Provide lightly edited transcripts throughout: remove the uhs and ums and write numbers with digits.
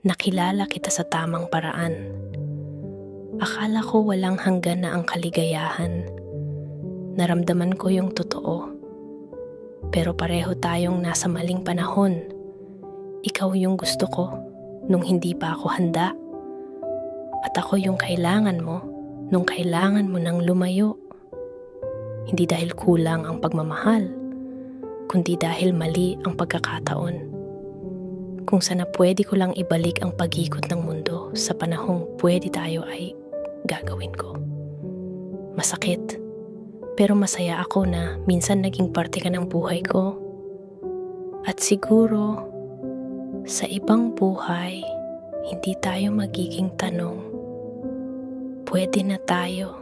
Nakilala kita sa tamang paraan. Akala ko walang hanggan na ang kaligayahan. Naramdaman ko yung totoo. Pero pareho tayong nasa maling panahon. Ikaw yung gusto ko nung hindi pa ako handa. At ako yung kailangan mo nung kailangan mo nang lumayo. Hindi dahil kulang ang pagmamahal, kundi dahil mali ang pagkakataon. Kung sana pwede ko lang ibalik ang pag-ikot ng mundo sa panahong pwede tayo ay gagawin ko. Masakit, pero masaya ako na minsan naging parte ka ng buhay ko. At siguro, sa ibang buhay, hindi tayo magiging tanong. Pwede na tayo.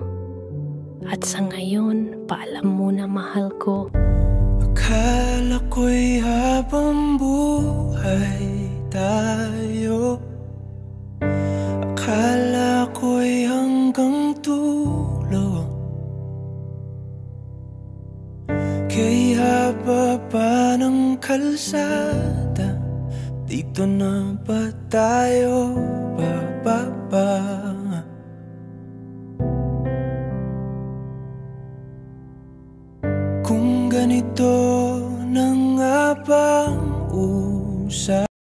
At sa ngayon, paalam muna mahal ko. Akala ko'y habang buhay tayo. Akala ko'y hanggang dulo. Kay haba pa ng kalsada, dito na ba tayo bababa? Kung ganito na nga bang usapan,